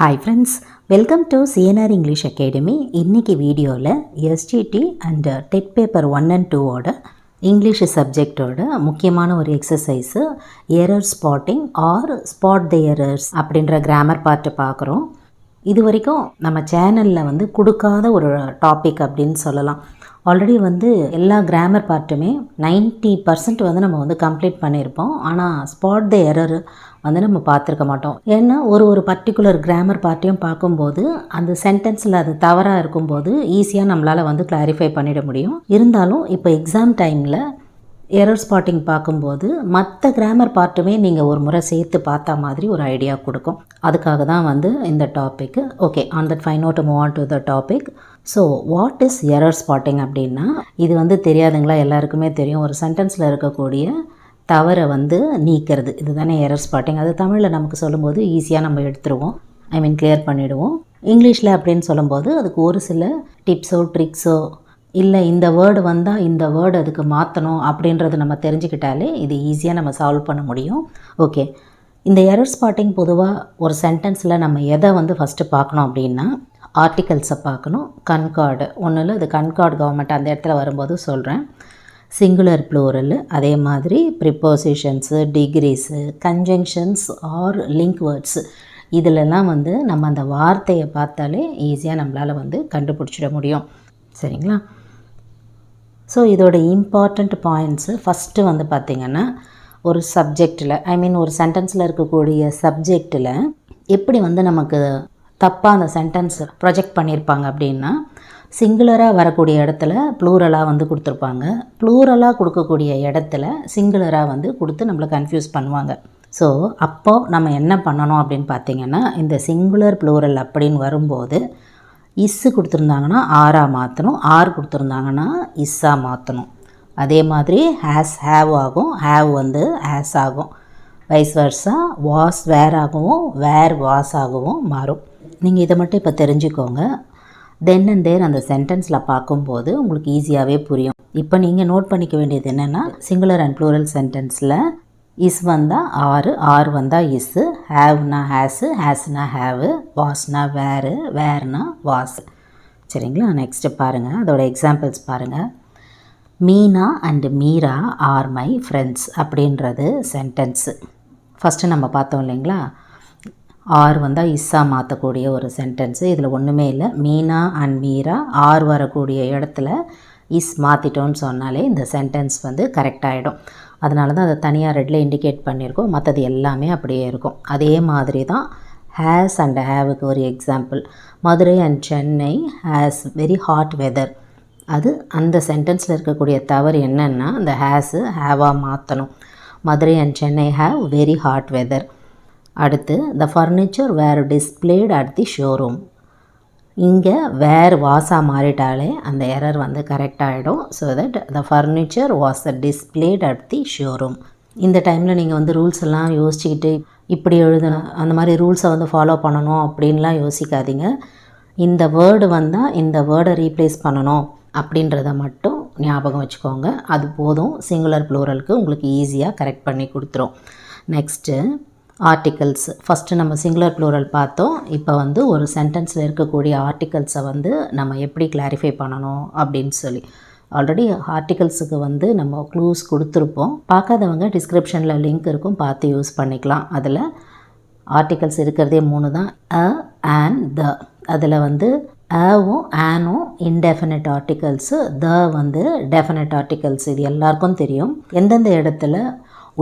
Hi friends, welcome to CNR English Academy. இன்னைக்கு வீடியோவில் SGT and TET paper 1 and 2 ஓட English சப்ஜெக்டோட முக்கியமான ஒரு exercise error spotting or spot the errors அப்படின்ற கிராமர் பார்ட்டு பார்க்குறோம். இது வரைக்கும் நம்ம சேனலில் கொடுக்காத ஒரு டாபிக் அப்படின்னு சொல்லலாம். ஆல்ரெடி எல்லா கிராமர் பார்ட்டுமே 90% நம்ம கம்ப்ளீட் பண்ணியிருப்போம். ஆனால் ஸ்பாட் த எரர் நம்ம பார்த்துருக்க மாட்டோம். ஏன்னா ஒரு பர்டிகுலர் கிராமர் பார்ட்டையும் பார்க்கும்போது அந்த சென்டென்ஸில் அது தவறாக இருக்கும்போது ஈஸியாக நம்மளால் கிளாரிஃபை பண்ணிட முடியும். இருந்தாலும் இப்போ எக்ஸாம் டைமில் எரர் ஸ்பாட்டிங் பார்க்கும்போது மற்ற கிராமர் பார்ட்டுமே நீங்கள் ஒரு முறை சேர்த்து பார்த்தா மாதிரி ஒரு ஐடியா கொடுக்கும். அதுக்காக தான் இந்த topic. Okay, on that fine note move on to the topic. So what is error spotting அப்படின்னா, இது தெரியாதுங்களா? எல்லாருக்குமே தெரியும். ஒரு சென்டென்ஸில் இருக்கக்கூடிய தவறை நீக்கிறது, இதுதானே எரர் ஸ்பாட்டிங். அது தமிழில் நமக்கு சொல்லும்போது ஈஸியாக நம்ம எடுத்துருவோம், கிளியர் பண்ணிவிடுவோம். இங்கிலீஷில் அப்படின்னு சொல்லும்போது அதுக்கு ஒரு சில டிப்ஸோ ட்ரிக்ஸோ இல்லை இந்த வேர்டு வந்தால் இந்த வேர்டு அதுக்கு மாற்றணும் அப்படின்றது நம்ம தெரிஞ்சுக்கிட்டாலே இது ஈஸியாக நம்ம சால்வ் பண்ண முடியும். ஓகே, இந்த எரர் ஸ்பாட்டிங் பொதுவாக ஒரு சென்டென்ஸில் நம்ம எதை ஃபஸ்ட்டு பார்க்கணும் அப்படின்னா, ஆர்டிகல்ஸை பார்க்கணும். கன்கார்டு ஒன்றும் இல்லை, அது கன்கார்டு கவர்மெண்ட் அந்த இடத்துல வரும்போது சொல்கிறேன். சிங்குலர் ப்ளூரல், அதே மாதிரி prepositions, degrees, conjunctions are link words, இதிலெல்லாம் நம்ம அந்த வார்த்தையை பார்த்தாலே ஈஸியாக நம்மளால் கண்டுபிடிச்சிட முடியும். சரிங்களா? ஸோ இதோட இம்பார்ட்டண்ட் பாயிண்ட்ஸு ஃபஸ்ட்டு பார்த்திங்கன்னா, ஒரு சப்ஜெக்டில் ஒரு சென்டென்ஸில் இருக்கக்கூடிய சப்ஜெக்டில் எப்படி நமக்கு தப்பாக அந்த சென்டென்ஸ் ப்ரொஜெக்ட் பண்ணியிருப்பாங்க அப்படின்னா, சிங்குலராக வரக்கூடிய இடத்துல ப்ளூரலாக கொடுத்துருப்பாங்க. ப்ளூரலாக கொடுக்கக்கூடிய இடத்துல சிங்குலராக கொடுத்து நம்மளை கன்ஃபியூஸ் பண்ணுவாங்க. ஸோ அப்போது நம்ம என்ன பண்ணணும் அப்படின்னு பார்த்திங்கன்னா, இந்த சிங்குலர் ப்ளூரல் அப்படின்னு வரும்போது இஸ்ஸு கொடுத்துருந்தாங்கன்னா ஆராக மாற்றணும், ஆர் கொடுத்துருந்தாங்கன்னா இஸ்ஸாக மாற்றணும். அதே மாதிரி ஹேஸ் ஹேவ் ஆகும், ஹேவ் ஹேஸ் ஆகும். வைஸ் வர்ஸா வாஸ் வேர் ஆகவும், வேர் வாஸ் ஆகவும் மாறும். நீங்கள் இதை மட்டும் இப்போ தெரிஞ்சுக்கோங்க. தென் அண்ட் தேர் அந்த சென்டென்ஸில் பார்க்கும்போது உங்களுக்கு ஈஸியாகவே புரியும். இப்போ நீங்கள் நோட் பண்ணிக்க வேண்டியது என்னென்னா, சிங்குலர் அண்ட் ப்ளூரல் சென்டென்ஸில் இஸ் வந்தால் ஆறு, ஆர் வந்தால் இஸ்ஸு, ஹேவ்னா ஹேஸு, ஹேஸ்னா ஹேவு, வாஸ்னா வேறு, வேர்னா வாஸ். சரிங்களா? நெக்ஸ்ட்டு பாருங்கள், அதோட எக்ஸாம்பிள்ஸ் பாருங்கள். Meena and Meera R my friends அப்படின்றது சென்டென்ஸு. ஃபஸ்ட்டு நம்ம பார்த்தோம் இல்லைங்களா, ஆர் வந்தால் இஸ்ஸா மாற்றக்கூடிய ஒரு சென்டென்ஸு. இதில் ஒன்றுமே இல்லை. மீனா அண்ட் மீரா ஆர் வரக்கூடிய இடத்துல இஸ் மாற்றிட்டோன்னு சொன்னாலே இந்த சென்டென்ஸ் கரெக்டாகிடும். அதனால தான் அதை தனியாக ரெட்டில் இண்டிகேட் பண்ணியிருக்கோம். மற்றது எல்லாமே அப்படியே இருக்கும். அதே மாதிரி தான் ஹேஸ் அண்ட் ஹேவுக்கு ஒரு example. Madurai and Chennai has very hot weather. அது அந்த சென்டென்ஸில் இருக்கக்கூடிய தவறு என்னென்னா, அந்த ஹேஸு ஹேவாக மாற்றணும். Madurai and Chennai have very hot weather. அடுத்து the furniture were displayed at the showroom. இங்கே வேர் வாஸாக மாறிட்டாலே அந்த எரர் கரெக்டாகிடும். So that the furniture was displayed at the showroom. இந்த டைமில் நீங்கள் ரூல்ஸ் எல்லாம் யோசிச்சுக்கிட்டு இப்படி எழுதணும், அந்த மாதிரி ரூல்ஸை ஃபாலோ பண்ணணும் அப்படின்லாம் யோசிக்காதீங்க. இந்த வேர்டு வந்தால் இந்த வேர்டை ரீப்ளேஸ் பண்ணணும் அப்படின்றத மட்டும் ஞாபகம் வச்சுக்கோங்க. அது போதும். சிங்குலர் ப்ளூரலுக்கு உங்களுக்கு ஈஸியாக கரெக்ட் பண்ணி கொடுத்துரும். Next articles. ஃபஸ்ட்டு நம்ம சிங்குலர் ப்ளூரல் பார்த்தோம். இப்போ ஒரு சென்டென்ஸில் இருக்கக்கூடிய ஆர்டிகல்ஸை நம்ம எப்படி கிளாரிஃபை பண்ணணும் அப்படின்னு சொல்லி ஆல்ரெடி ஆர்டிகல்ஸுக்கு நம்ம க்ளூஸ் கொடுத்துருப்போம். பார்க்காதவங்க டிஸ்கிரிப்ஷனில் லிங்க் இருக்கும், பார்த்து யூஸ் பண்ணிக்கலாம். அதில் ஆர்டிகல்ஸ் இருக்கிறதே 3 தான், அ, ஆன், த. அதில் அவும் ஆனும் இன்டெஃபினட் ஆர்டிகல்ஸு, த டெஃபினட் ஆர்டிகல்ஸ். இது எல்லாருக்கும் தெரியும். எந்தெந்த இடத்துல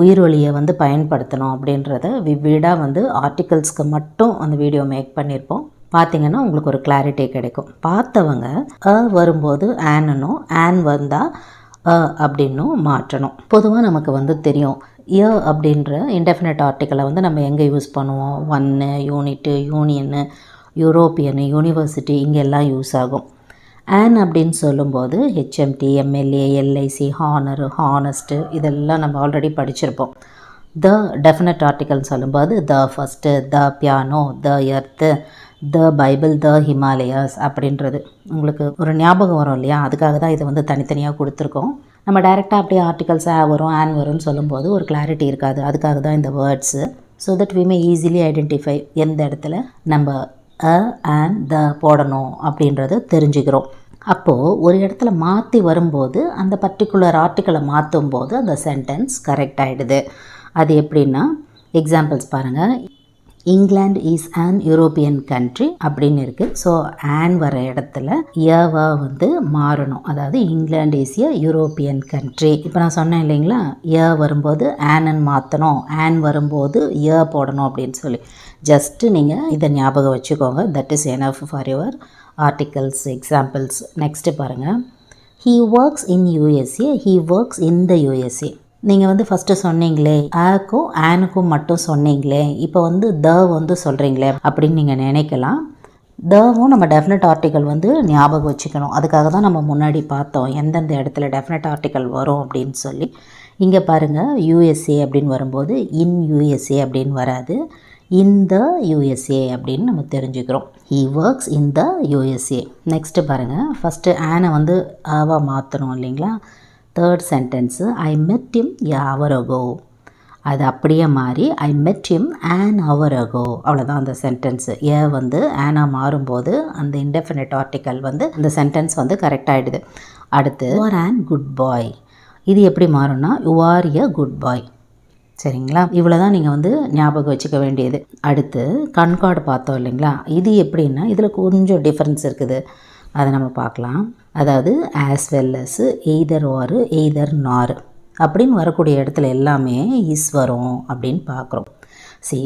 உயிரொலியை பயன்படுத்தணும் அப்படின்றத விவிடாக ஆர்டிகல்ஸ்க்கு மட்டும் அந்த வீடியோ மேக் பண்ணியிருப்போம். பார்த்திங்கன்னா உங்களுக்கு ஒரு கிளாரிட்டி கிடைக்கும். பார்த்தவங்க அ வரும்போது ஆனனும், ஆன் வந்தால் அ அப்படின்னும் மாற்றணும். பொதுவாக நமக்கு தெரியும், ய அப்படின்ற இன்டெஃபினட் ஆர்டிக்கலை நம்ம எங்கே யூஸ் பண்ணுவோம்? ஒன்று, யூனிட்டு, யூனியனு, யூரோப்பியனு, யூனிவர்சிட்டி, இங்கெல்லாம் யூஸ் ஆகும். ஆன் அப்படின்னு சொல்லும்போது HMT, MLA, LIC, honour, honest, இதெல்லாம் நம்ம ஆல்ரெடி படிச்சிருப்போம். த டெஃபினட் ஆர்டிக்கல்னு சொல்லும்போது the first, the piano, the earth, the Bible, the Himalayas அப்படின்றது உங்களுக்கு ஒரு ஞாபகம் வரும் இல்லையா? அதுக்காக தான் இதை தனித்தனியாக கொடுத்துருக்கோம். நம்ம டைரெக்டாக அப்படியே ஆர்டிகல்ஸாக வரும், ஆன் வரும்னு சொல்லும்போது ஒரு கிளாரிட்டி இருக்காது. அதுக்காக தான் இந்த words. So that we may easily identify எந்த இடத்துல நம்ம a and the போடணும் அப்படின்றத தெரிஞ்சுக்கிறோம். அப்போது ஒரு இடத்துல மாற்றி வரும்போது அந்த பர்டிகுலர் ஆர்டிக்கலை மாற்றும் போது அந்த சென்டென்ஸ் கரெக்ட் ஆகிடுது. அது எப்படின்னா எக்ஸாம்பிள்ஸ் பாருங்கள். England is an European country அப்படின்னு இருக்குது. ஸோ ஆன் வர இடத்துல ஏவா வந்து மாறணும். அதாவது England is a European country. இப்போ நான் சொன்னேன் இல்லைங்களா, ஏ வரும்போது ஆனன் மாற்றணும், ஆன் வரும்போது ஏ போடணும் அப்படின்னு சொல்லி. ஜஸ்ட்டு நீங்கள் இதை ஞாபகம் வச்சுக்கோங்க. That is enough for your articles examples. Next பாருங்கள். He works in USA, he works in the USA. நீங்கள் வந்து ஃபஸ்ட்டு சொன்னீங்களே ஆக்கும் ஆனுக்கும் மட்டும் சொன்னீங்களே, இப்போ வந்து த வந்து சொல்கிறீங்களே அப்படின்னு நீங்கள் நினைக்கலாம். தவும் நம்ம டெஃபினட் ஆர்டிக்கல் வந்து ஞாபகம் வச்சுக்கணும். அதுக்காக தான் நம்ம முன்னாடி பார்த்தோம் எந்தெந்த இடத்துல டெஃபினட் ஆர்டிக்கல் வரும் அப்படின்னு சொல்லி. இங்கே பாருங்கள், யூஎஸ்ஏ அப்படின்னு வரும்போது இன் யூஎஸ்ஏ அப்படின்னு வராது, இன் த யூஎஸ்ஏ அப்படின்னு நம்ம தெரிஞ்சுக்கிறோம். He works in the USA. Next பாருங்கள். ஃபஸ்ட்டு ஆனை வந்து ஆவா மாற்றணும் இல்லைங்களா. தேர்ட் சென்டென்ஸு ஐ மெட் ஹிம் எ ஹவர் அகோ. அது அப்படியே மாறி ஐ மெட் ஹிம் ஆன் ஹவர் அகோ. அவ்வளோதான் அந்த சென்டென்ஸு. ஏ வந்து ஆனா மாறும்போது அந்த இன்டெஃபினிட் ஆர்டிக்கல் வந்து இந்த சென்டென்ஸ் வந்து கரெக்ட் ஆகிடுது. அடுத்து யூ ஆர் ஆன் குட் பாய். இது எப்படி மாறும்னா யூ ஆர் எ குட் பாய். சரிங்களா, இவ்வளோ தான் நீங்கள் வந்து ஞாபகம் வச்சுக்க வேண்டியது. அடுத்து கன்கார்டு பார்த்தோம் இல்லைங்களா. இது எப்படின்னா இதில் கொஞ்சம் டிஃப்ரென்ஸ் இருக்குது, அதை நம்ம பார்க்கலாம். அதாவது as well as, either or, either nor அப்படின்னு வரக்கூடிய இடத்துல எல்லாமே இஸ் வரும் அப்படின்னு பார்க்குறோம். சி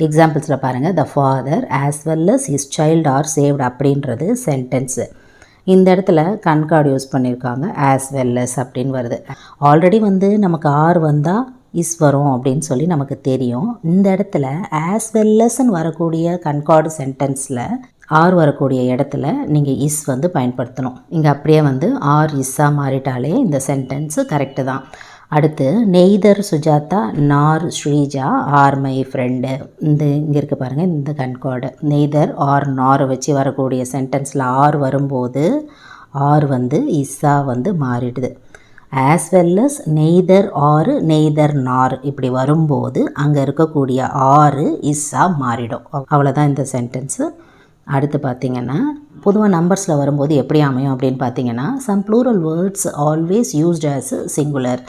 எக்ஸாம்பிள்ஸில் பாருங்கள். The father as well as his child are saved அப்படின்றது சென்டென்ஸு. இந்த இடத்துல கன்கார்டு யூஸ் பண்ணியிருக்காங்க. ஆஸ் வெல் அஸ் அப்படின்னு வருது. ஆல்ரெடி வந்து நமக்கு ஆர் வந்தால் இஸ் வரும் அப்படின்னு சொல்லி நமக்கு தெரியும். இந்த இடத்துல ஆஸ் வெல் அஸ்ன்னு வரக்கூடிய கன்கார்டு சென்டென்ஸில் ஆர் வரக்கூடிய இடத்துல நீங்கள் இஸ் வந்து பயன்படுத்தணும். இங்கே அப்படியே வந்து ஆர் இஸ்ஸாக மாறிட்டாலே இந்த சென்டென்ஸு கரெக்டு தான். அடுத்து நெய்தர் சுஜாதா நார் ஸ்ரீஜா ஆர் மை ஃப்ரெண்டு. இந்த இங்கே இருக்க பாருங்கள், இந்த கன்கார்டு நெய்தர் ஆர் நார் வச்சு வரக்கூடிய சென்டென்ஸில் ஆர் வரும்போது ஆர் வந்து இஸ்ஸா வந்து மாறிடுது. As well as neither or neither nor இப்படி வரும்போது அங்கே இருக்கக்கூடிய ஆறு இஸ்ஸா மாறிடும். அவ்வளோதான் இந்த சென்டென்ஸு. அடுத்து பார்த்திங்கன்னா பொதுவாக நம்பர்ஸில் வரும்போது எப்படி அமையும் அப்படின்னு பார்த்தீங்கன்னா some plural words always used as singular.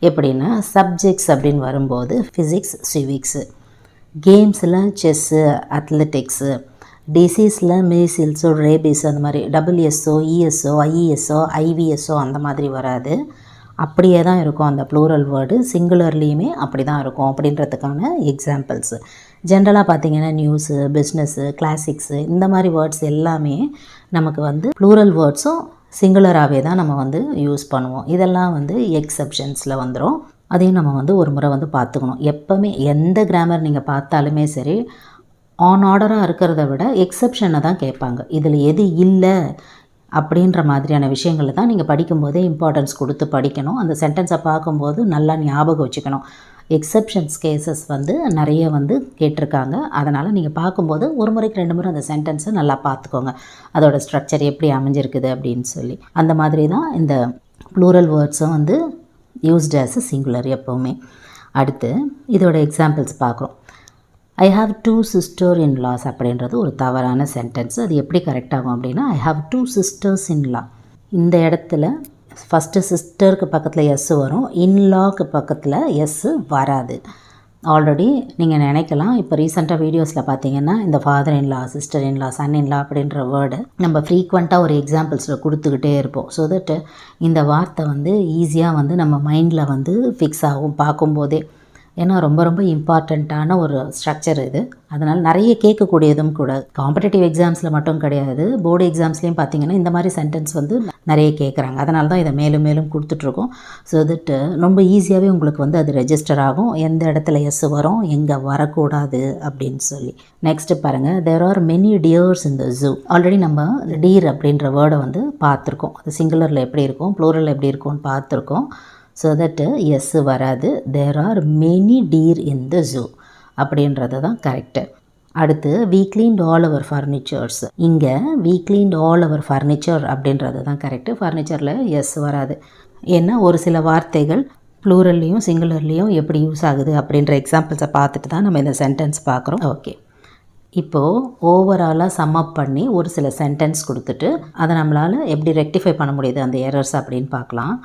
எப்படின்னா சப்ஜெக்ட்ஸ் அப்படின்னு வரும்போது ஃபிசிக்ஸ், சிவிக்ஸு, கேம்ஸில் செஸ்ஸு, அத்லெட்டிக்ஸு, டிசீஸில் மீசில்ஸோ ரேபிஸ் அந்த மாதிரி டபிள்யூஎஸ்ஓ, இஎஸ்ஓ, ஐஇஎஸ்ஓ, ஐவிஎஸ்ஓ அந்த மாதிரி வராது. அப்படியே தான் இருக்கும் அந்த ப்ளூரல் வேர்டு. சிங்குலர்லேயுமே அப்படி தான் இருக்கும் அப்படின்றதுக்கான எக்ஸாம்பிள்ஸு. ஜென்ரலாக பார்த்திங்கன்னா நியூஸு, பிஸ்னஸ்ஸு, கிளாசிக்ஸு இந்த மாதிரி வேர்ட்ஸ் எல்லாமே நமக்கு வந்து ப்ளூரல் வேர்ட்ஸும் சிங்குலராகவே தான் நம்ம வந்து யூஸ் பண்ணுவோம். இதெல்லாம் வந்து எக்ஸப்ஷன்ஸில் வந்துடும். அதையும் நம்ம வந்து ஒரு முறை வந்து பார்த்துக்கணும். எப்போவுமே எந்த கிராமர் நீங்கள் பார்த்தாலுமே சரி ஆன் ஆர்டராக இருக்கிறத விட எக்ஸப்ஷனை தான் கேட்பாங்க. இதில் எது இல்லை அப்படின்ற மாதிரியான விஷயங்களை தான் நீங்கள் படிக்கும்போதே இம்பார்ட்டன்ஸ் கொடுத்து படிக்கணும். அந்த சென்டென்ஸை பார்க்கும்போது நல்லா ஞாபகம் வச்சுக்கணும். எக்ஸப்ஷன்ஸ் கேசஸ் வந்து நிறைய வந்து கேட்டிருக்காங்க. அதனால் நீங்கள் பார்க்கும்போது ஒரு முறைக்கு 2 முறை அந்த சென்டென்ஸை நல்லா பார்த்துக்கோங்க, அதோட ஸ்ட்ரக்சர் எப்படி அமைஞ்சிருக்குது அப்படின்னு சொல்லி. அந்த மாதிரி தான் இந்த ப்ளூரல் வேர்ட்ஸும் வந்து யூஸ்ட் ஆஸ் சிங்குலர் எப்போவுமே. அடுத்து இதோட எக்ஸாம்பிள்ஸ் பார்க்குறோம். I have 2 sister in laws அப்படின்றது ஒரு தவறான சென்டென்ஸ். அது எப்படி கரெக்ட் ஆகும் அப்படின்னா ஐ ஹாவ் 2 சிஸ்டர்ஸ் இன் லா. இந்த இடத்துல ஃபஸ்ட்டு சிஸ்டருக்கு பக்கத்தில் எஸ் வரும், இன்லாக்கு பக்கத்தில் எஸ் வராது. ஆல்ரெடி நீங்கள் நினைக்கலாம், இப்போ ரீசெண்டாக வீடியோஸில் பார்த்தீங்கன்னா இந்த father in-law, sister in law, son in law அப்படின்ற வேர்டு நம்ம ஃப்ரீக்வெண்ட்டாக ஒரு எக்ஸாம்பிள்ஸில் கொடுத்துக்கிட்டே இருப்போம். ஸோ தட் இந்த வார்த்தை வந்து ஈஸியாக வந்து நம்ம மைண்டில் வந்து ஃபிக்ஸ் ஆகும் பார்க்கும்போதே. ஏன்னா ரொம்ப ரொம்ப இம்பார்ட்டண்ட்டான ஒரு ஸ்ட்ரக்சர் இது. அதனால் நிறைய கேட்கக்கூடியதும் கூட. காம்படிட்டிவ் எக்ஸாம்ஸில் மட்டும் கிடையாது, போர்டு எக்ஸாம்ஸ்லேயும் பார்த்தீங்கன்னா இந்த மாதிரி சென்டென்ஸ் வந்து நிறைய கேட்குறாங்க. அதனால தான் இதை மேலும் மேலும் கொடுத்துட்ருக்கோம். ஸோ தட் ரொம்ப ஈஸியாகவே உங்களுக்கு வந்து அது ரெஜிஸ்டர் ஆகும், எந்த இடத்துல எஸ் வரும், எங்கே வரக்கூடாது அப்படின்னு சொல்லி. நெக்ஸ்ட்டு பாருங்கள். There are many deers in the zoo. Already நம்ம டீர் அப்படின்ற வேர்டை வந்து பார்த்துருக்கோம். அது சிங்குலரில் எப்படி இருக்கும், ப்ளூரல் எப்படி இருக்கும்னு பார்த்துருக்கோம். ஸோ தட் எஸ் வராது. There are many deer in the zoo அப்படின்றது தான் கரெக்டு. அடுத்து we cleaned all our furnitures. இங்கே we cleaned all our furniture அப்படின்றது தான் கரெக்டு. ஃபர்னிச்சரில் எஸ் வராது. ஏன்னா ஒரு சில வார்த்தைகள் ப்ளூரல்லையும் சிங்குலர்லேயும் எப்படி யூஸ் ஆகுது அப்படின்ற எக்ஸாம்பிள்ஸை பார்த்துட்டு தான் நம்ம இந்த சென்டென்ஸ் பார்க்குறோம். ஓகே, இப்போது ஓவராலாக சம்மப் பண்ணி ஒரு சில சென்டென்ஸ் கொடுத்துட்டு அதை நம்மளால் எப்படி ரெக்டிஃபை பண்ண முடியுது அந்த எரர்ஸ் அப்படின்னு பார்க்கலாம்.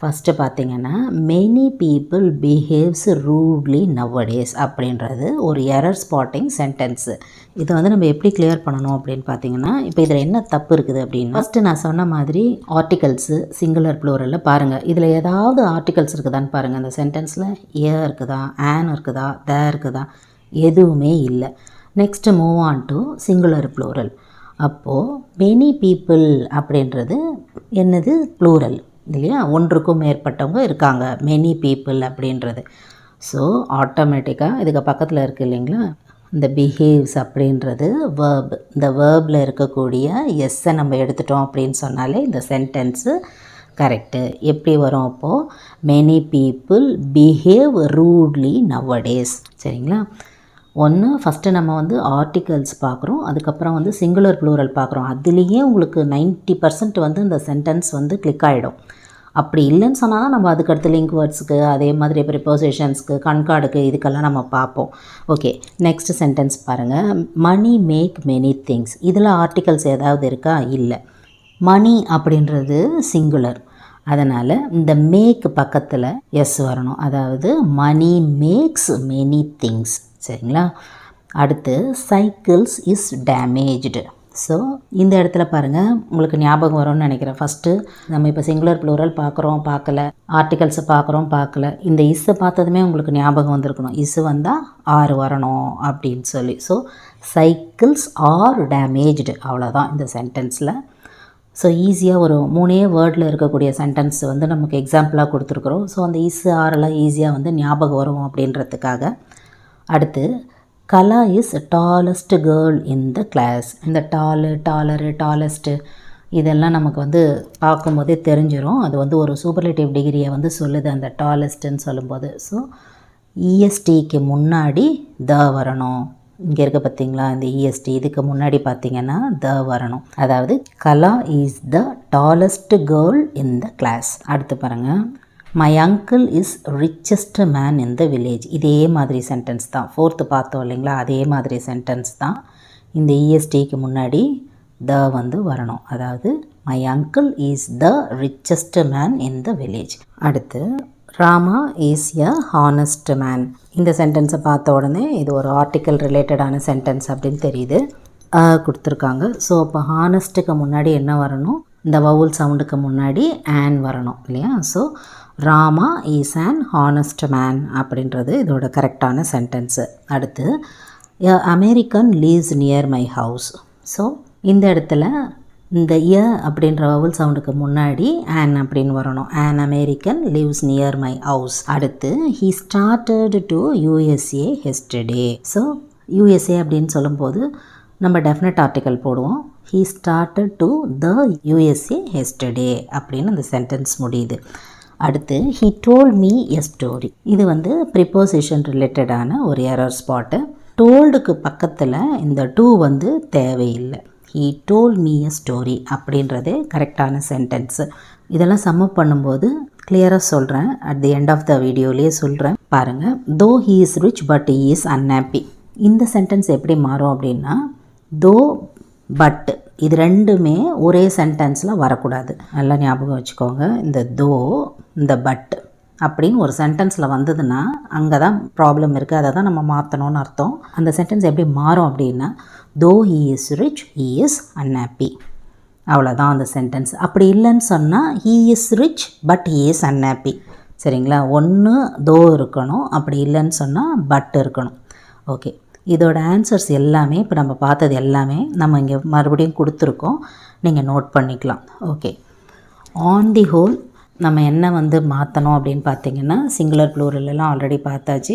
ஃபஸ்ட்டு பார்த்திங்கன்னா, many people behaves rudely nowadays அப்படின்றது ஒரு எரர் ஸ்பாட்டிங் சென்டென்ஸு. இதை வந்து நம்ம எப்படி கிளியர் பண்ணணும் அப்படின்னு பார்த்தீங்கன்னா, இப்போ இதில் என்ன தப்பு இருக்குது அப்படின்னா, ஃபஸ்ட்டு நான் சொன்ன மாதிரி ஆர்டிகல்ஸு சிங்குலர் ப்ளூரலில் பாருங்கள், இதில் ஏதாவது ஆர்டிகல்ஸ் இருக்குதான்னு பாருங்கள். அந்த சென்டென்ஸில் ஏ இருக்குதா, ஆன் இருக்குதா, த இருக்குதா, எதுவுமே இல்லை. Next move on to singular plural. அப்போது மெனி பீப்புள் அப்படின்றது என்னது, ப்ளூரல் இல்லையா, ஒன்றுக்கும் மேற்பட்டவங்க இருக்காங்க, மெனி பீப்புள் அப்படின்றது. ஸோ ஆட்டோமேட்டிக்காக இதுக்கு பக்கத்தில் இருக்குது இல்லைங்களா, இந்த பிஹேவ்ஸ் அப்படின்றது வேர்ப். இந்த வேர்பில் இருக்கக்கூடிய எஸ்ஸை நம்ம எடுத்துட்டோம் அப்படின்னு சொன்னாலே இந்த சென்டென்ஸு கரெக்டு. எப்படி வரும் அப்போது, many people behave rudely nowadays. சரிங்களா, ஒன்று ஃபஸ்ட்டு நம்ம வந்து ஆர்டிகல்ஸ் பார்க்குறோம், அதுக்கப்புறம் வந்து சிங்குலர் ப்ளூரல் பார்க்குறோம். அதுலேயே உங்களுக்கு 90% வந்து இந்த சென்டென்ஸ் வந்து கிளிக் ஆகிடும். அப்படி இல்லைன்னு சொன்னால் தான் நம்ம அதுக்கடுத்து லிங்க் வேர்ட்ஸுக்கு, அதே மாதிரி ப்ரிப்போசிஷன்ஸ்க்கு, கண்கார்டுக்கு, இதுக்கெல்லாம் நம்ம பார்ப்போம். ஓகே, நெக்ஸ்ட் சென்டென்ஸ் பாருங்கள். Money make many things. இதில் ஆர்டிகல்ஸ் ஏதாவது இருக்கா? இல்லை. மணி அப்படின்றது சிங்குலர், அதனால் இந்த மேக் பக்கத்தில் எஸ் வரணும். அதாவது மணி மேக்ஸ் மெனி திங்ஸ். சரிங்களா, அடுத்து சைக்கிள்ஸ் இஸ் டேமேஜ்டு. ஸோ இந்த இடத்துல பாருங்கள், உங்களுக்கு ஞாபகம் வரும்னு நினைக்கிறேன். ஃபஸ்ட்டு நம்ம இப்போ சிங்குலர் ப்ளூரல் பார்க்குறோம், பார்க்கல, ஆர்டிகல்ஸை பார்க்குறோம், பார்க்கல. இந்த இஸ்ஸை பார்த்ததுமே உங்களுக்கு ஞாபகம் வந்திருக்கணும், இஸ்ஸு வந்தால் ஆர் வரணும் அப்படின்னு சொல்லி. ஸோ சைக்கிள்ஸ் ஆர் டேமேஜ்டு, அவ்வளோதான் இந்த சென்டென்ஸில். ஸோ ஈஸியாக ஒரு 3 வேர்டில் இருக்கக்கூடிய சென்டென்ஸ் வந்து நமக்கு எக்ஸாம்பிளாக கொடுத்துருக்குறோம். ஸோ அந்த இஸ்ஸு ஆரெல்லாம் ஈஸியாக வந்து ஞாபகம் வரும் அப்படின்றதுக்காக. அடுத்து, Kala is tallest girl in the class. இந்த டாலரு, டாலஸ்ட்டு இதெல்லாம் நமக்கு வந்து பார்க்கும்போதே தெரிஞ்சிடும். அது வந்து ஒரு சூப்பர்லேட்டிவ் டிகிரியை வந்து சொல்லுது அந்த டாலஸ்ட்டுன்னு சொல்லும்போது. ஸோ இஎஸ்டிக்கு முன்னாடி த வரணும். இங்கே இருக்க பார்த்திங்களா இந்த இஎஸ்டி, இதுக்கு முன்னாடி பார்த்திங்கன்னா த வரணும். அதாவது Kala is the tallest girl in the class. அடுத்து பாருங்கள், my uncle is richest man in the village. இதே மாதிரி சென்டென்ஸ் தான், ஃபோர்த்து பார்த்தோம் இல்லைங்களா, அதே மாதிரி சென்டென்ஸ் தான். இந்த இஎஸ்டிக்கு முன்னாடி த வந்து வரணும். அதாவது my uncle is the richest man in the village. அடுத்து, Rama is a honest man. இந்த சென்டென்ஸை பார்த்த உடனே இது ஒரு ஆர்டிக்கல் ரிலேட்டடான சென்டென்ஸ் அப்படின்னு தெரியுது, கொடுத்துருக்காங்க. ஸோ அப்போ ஹானஸ்ட்டுக்கு முன்னாடி என்ன வரணும், இந்த வவுல் சவுண்டுக்கு முன்னாடி ஆன் வரணும் இல்லையா. So Rama is on honest man அப்படின்றது இதோட கரெக்டான சென்டென்ஸு. அடுத்து, American leaves near my house. So இந்த இடத்துல இந்த அப்படின்ற வவுல் சவுண்டுக்கு முன்னாடி ஆன் அப்படின்னு வரணும். An American lives near my house. அடுத்து, he started to USA yesterday. So USA அப்படின்னு சொல்லும்போது நம்ம டெஃபினட் ஆர்டிக்கல் போடுவோம். He started to the USA yesterday அப்படின்னு அந்த சென்டென்ஸ் முடியுது. அடுத்து, he told me a story. இது வந்து ப்ரிப்போசிஷன் ரிலேட்டடான ஒரு எரர் ஸ்பாட்டு. டோல்டுக்கு பக்கத்தில் இந்த டூ வந்து தேவையில்லை. He told me a story அப்படின்றதே கரெக்டான சென்டென்ஸு. இதெல்லாம் சம்மப் பண்ணும்போது கிளியராக சொல்கிறேன், at the end of the வீடியோலேயே சொல்கிறேன் பாருங்கள். Though he is rich but he is unhappy. இந்த சென்டென்ஸ் எப்படி மாறும் அப்படின்னா, தோ பட் இது ரெண்டுமே ஒரே சென்டென்ஸில் வரக்கூடாது. நல்லா ஞாபகம் வச்சுக்கோங்க. இந்த தோ, இந்த பட் அப்படின்னு ஒரு சென்டென்ஸில் வந்ததுன்னா அங்கே தான் ப்ராப்ளம் இருக்குது, அதை தான் நம்ம மாற்றணும்னு அர்த்தம். அந்த சென்டென்ஸ் எப்படி மாறும் அப்படின்னா, தோ he is rich he is unhappy, அவ்வளோதான் அந்த சென்டென்ஸ். அப்படி இல்லைன்னு சொன்னால் he is rich but he is unhappy. சரிங்களா, ஒன்று தோ இருக்கணும், அப்படி இல்லைன்னு சொன்னால் பட் இருக்கணும். ஓகே, இதோட ஆன்சர்ஸ் எல்லாமே இப்போ நம்ம பார்த்தது எல்லாமே நம்ம இங்கே மறுபடியும் கொடுத்துருக்கோம், நீங்கள் நோட் பண்ணிக்கலாம். ஓகே, ஆன் தி ஹோல் நம்ம என்ன வந்து மாற்றணும் அப்படின்னு பார்த்தீங்கன்னா, சிங்குலர் ப்ளூரல்லாம் ஆல்ரெடி பார்த்தாச்சு,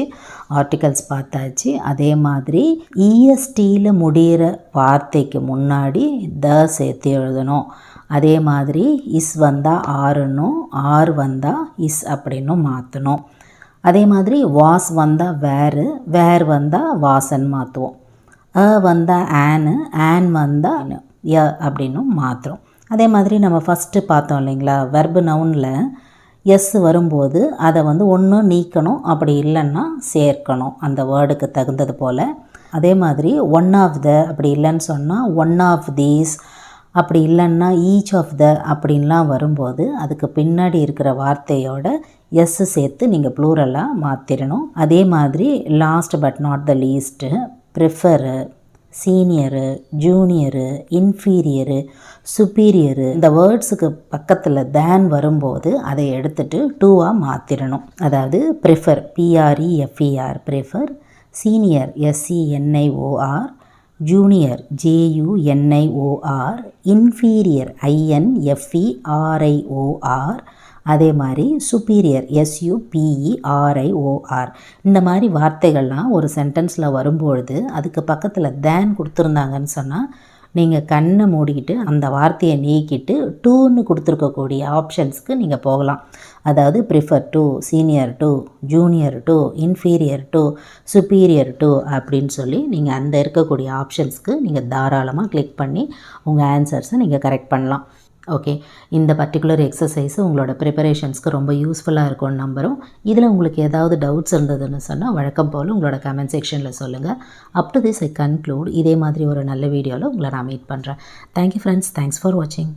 ஆர்டிகல்ஸ் பார்த்தாச்சு. அதே மாதிரி இஎஸ்டியில் முடிகிற வார்த்தைக்கு முன்னாடி த சேர்த்து எழுதணும். அதே மாதிரி இஸ் வந்தால் ஆறுன்னும், ஆர் வந்தால் இஸ் அப்படின்னும் மாற்றணும். அதே மாதிரி வாஸ் வந்தால் வேறு, வேர் வந்தால் வாசன் மாற்றுவோம். வந்தால் ஆனு, ஆன் வந்தால் ய அப்படின்னும் மாற்றுறோம். அதே மாதிரி நம்ம ஃபஸ்ட்டு பார்த்தோம் இல்லைங்களா, வெர்பு நவுனில் எஸ் வரும்போது அதை வந்து ஒன்று நீக்கணும், அப்படி இல்லைன்னா சேர்க்கணும் அந்த வேர்டுக்கு தகுந்தது போல். அதே மாதிரி ஒன் ஆஃப் த அப்படி இல்லைன்னு சொன்னால் ஒன் ஆஃப் தீஸ், அப்படி இல்லைன்னா ஈச் ஆஃப் த அப்படின்லாம் வரும்போது அதுக்கு பின்னாடி இருக்கிற வார்த்தையோட எஸ் சேர்த்து நீங்கள் ப்ளூரலாக மாற்றிடணும். அதே மாதிரி last but not the least, prefer, senior, junior, inferior, superior, இந்த வேர்ட்ஸுக்கு பக்கத்தில் தேன் வரும்போது அதை எடுத்துகிட்டு டூவாக மாற்றிடணும். அதாவது prefer, பிஆர்இஎஃப்இஆர் prefer, senior, எஸ்சிஎன்ஐஓஆர், junior, ஜேயுஎன்ஐஓஆர், inferior, ஐஎன்எஃப்இஆர்ஐஓஆர், அதே மாதிரி சுப்பீரியர், எஸ்யூபிஇஆர்ஐஓஆர். இந்த மாதிரி வார்த்தைகள்லாம் ஒரு சென்டென்ஸில் வரும்பொழுது அதுக்கு பக்கத்தில் தேன் கொடுத்துருந்தாங்கன்னு சொன்னால் நீங்கள் கண்ணை மூடிக்கிட்டு அந்த வார்த்தையை நீக்கிட்டு டூன்னு கொடுத்துருக்கக்கூடிய ஆப்ஷன்ஸ்க்கு நீங்கள் போகலாம். அதாவது prefer to, senior to, junior to, inferior to, superior to அப்படின்னு சொல்லி நீங்கள் அந்த இருக்கக்கூடிய ஆப்ஷன்ஸ்க்கு நீங்கள் தாராளமாக கிளிக் பண்ணி உங்கள் ஆன்சர்ஸை நீங்கள் கரெக்ட் பண்ணலாம். ஓகே, இந்த பர்டிகுலர் எக்ஸசைஸ் உங்களோட ப்ரிப்பரேஷன்ஸ்க்கு ரொம்ப யூஸ்ஃபுல்லாக இருக்கும்னு நம்புகிறோம். இதில் உங்களுக்கு ஏதாவது டவுட்ஸ் இருந்ததுன்னு சொன்னால் வழக்கம் போல் உங்களோட கமெண்ட் செக்ஷனில் சொல்லுங்கள். Up to this I conclude. இதே மாதிரி ஒரு நல்ல வீடியோவில் உங்களை நான் மீட் பண்ணுறேன். தேங்க்யூ ஃப்ரெண்ட்ஸ், தேங்க்ஸ் ஃபார் வாட்சிங்.